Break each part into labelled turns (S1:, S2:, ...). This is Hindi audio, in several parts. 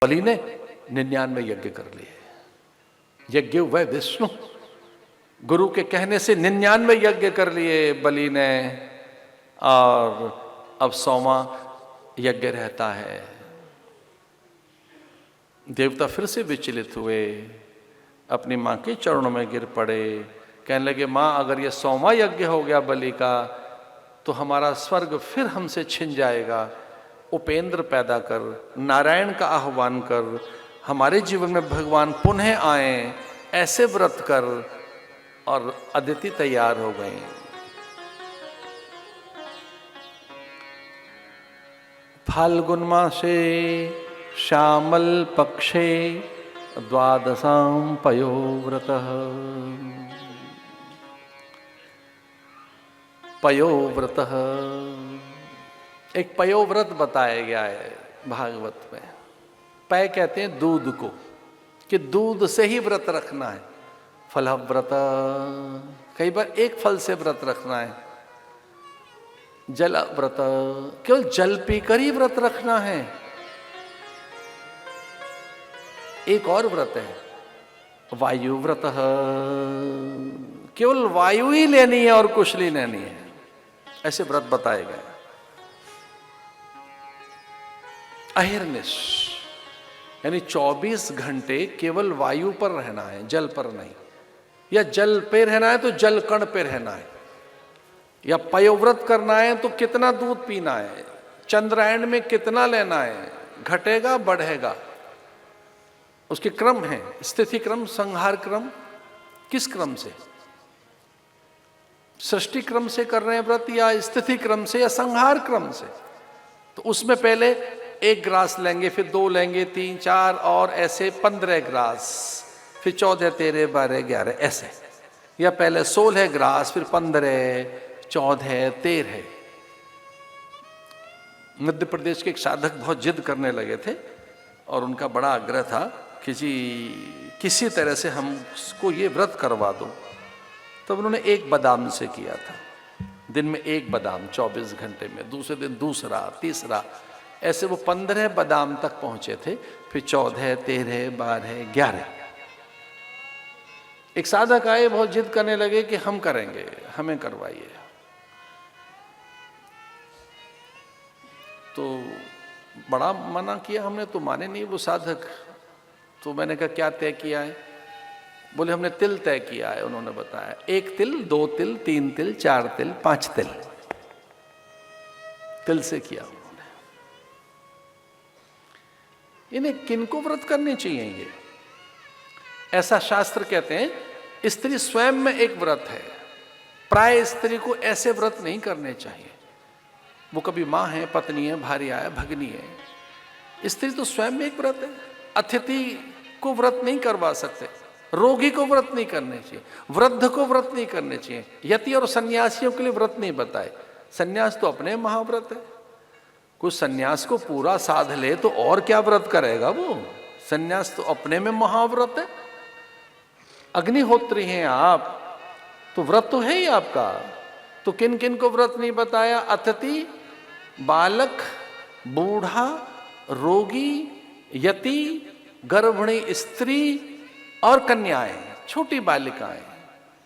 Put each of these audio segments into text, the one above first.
S1: बलि ने 99 यज्ञ कर लिए। यज्ञ वह विष्णु, गुरु के कहने से 99 यज्ञ कर लिए बलि ने, और अब 100वां यज्ञ रहता है। देवता फिर से विचलित हुए, अपनी मां के चरणों में गिर पड़े, कहने लगे मां अगर ये 100वां यज्ञ हो गया बलि का तो हमारा स्वर्ग फिर हमसे छिन जाएगा। उपेंद्र पैदा कर, नारायण का आह्वान कर, हमारे जीवन में भगवान पुनः आए, ऐसे व्रत कर। और अदिति तैयार हो गई। फाल्गुन मासे श्यामल पक्षे द्वादशां पयोव्रतः। पयोव्रतः, एक पयोव्रत बताया गया है भागवत में। पय कहते हैं दूध को, कि दूध से ही व्रत रखना है। फलव्रत, कई बार एक फल से व्रत रखना है। जल व्रत, केवल जल पीकर ही व्रत रखना है। एक और व्रत है वायु व्रत, केवल वायु ही लेनी है और कुछ नहीं लेनी है। ऐसे व्रत बताए गए। अहिर्निश यानी 24 घंटे केवल वायु पर रहना है, जल पर नहीं। या जल पे रहना है तो जल कण पे रहना है। या पयोव्रत करना है तो कितना दूध पीना है, चंद्रायण में कितना लेना है, घटेगा बढ़ेगा, उसके क्रम है। स्थिति क्रम, संहार क्रम, किस क्रम से? सृष्टि क्रम से कर रहे हैं व्रत, या स्थिति क्रम से, या संहार क्रम से? तो उसमें पहले 1 ग्रास लेंगे, फिर 2 लेंगे, 3, 4 और ऐसे 15 ग्रास, फिर 14, 13, 12, 11 ऐसे। या पहले 16 ग्रास, फिर 15, 14, 13। मध्य प्रदेश के एक साधक बहुत जिद करने लगे थे और उनका बड़ा आग्रह था कि जी किसी तरह से हमको ये व्रत करवा दो। तब उन्होंने 1 बादाम से किया था। दिन में 1 बादाम 24 घंटे में, दूसरे दिन दूसरा, तीसरा, ऐसे वो 15 बादाम तक पहुंचे थे। फिर 14, 13, 12, 11। एक साधक आए, बहुत जिद करने लगे कि हम करेंगे, हमें करवाइए। तो बड़ा मना किया हमने, तो माने नहीं वो साधक। तो मैंने कहा क्या तय किया है? बोले हमने तिल तय किया है। उन्होंने बताया 1 तिल, 2 तिल, 3 तिल, 4 तिल, 5 तिल। तिल से किया उन्होंने। इन्हें किनको व्रत करने चाहिए ये? ऐसा शास्त्र कहते हैं, स्त्री स्वयं में एक व्रत है। प्राय स्त्री को ऐसे व्रत नहीं करने चाहिए। वो कभी माँ है, पत्नी है, भार्या है, भगनी है। स्त्री तो स्वयं में एक व्रत है। अतिथि को व्रत नहीं करवा सकते, रोगी को व्रत नहीं करने चाहिए, वृद्ध को व्रत नहीं करने चाहिए। यति और सन्यासियों के लिए व्रत नहीं बताए। सन्यास तो अपने महाव्रत है। कुछ सन्यास को पूरा साध ले तो और क्या व्रत करेगा वो? सन्यास तो अपने में महाव्रत है। अग्निहोत्री हैं आप, तो व्रत तो है ही आपका। तो किन किन को व्रत नहीं बताया? अतिथि, बालक, बूढ़ा, रोगी, यति, गर्भिणी स्त्री और कन्याएं, छोटी बालिकाएं।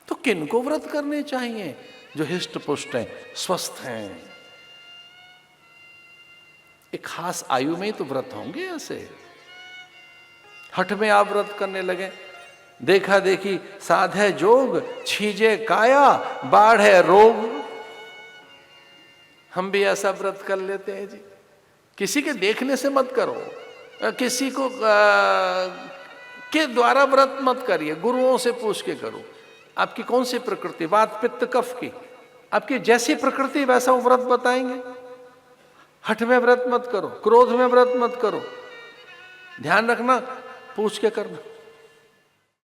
S1: तो किनको व्रत करने चाहिए? जो हिष्ट पुष्ट हैं, स्वस्थ हैं। एक खास आयु में ही तो व्रत होंगे। ऐसे हठ में आप व्रत करने लगे, देखा देखी साधे जोग, छीजे काया, बाढ़े रोग। हम भी ऐसा व्रत कर लेते हैं जी। किसी के देखने से मत करो, किसी को के द्वारा व्रत मत करिए, गुरुओं से पूछ के करो। आपकी कौन सी प्रकृति, वात पित्त कफ की, आपकी जैसी प्रकृति वैसा वो व्रत बताएंगे। हठ में व्रत मत करो, क्रोध में व्रत मत करो। ध्यान रखना, पूछ के करना।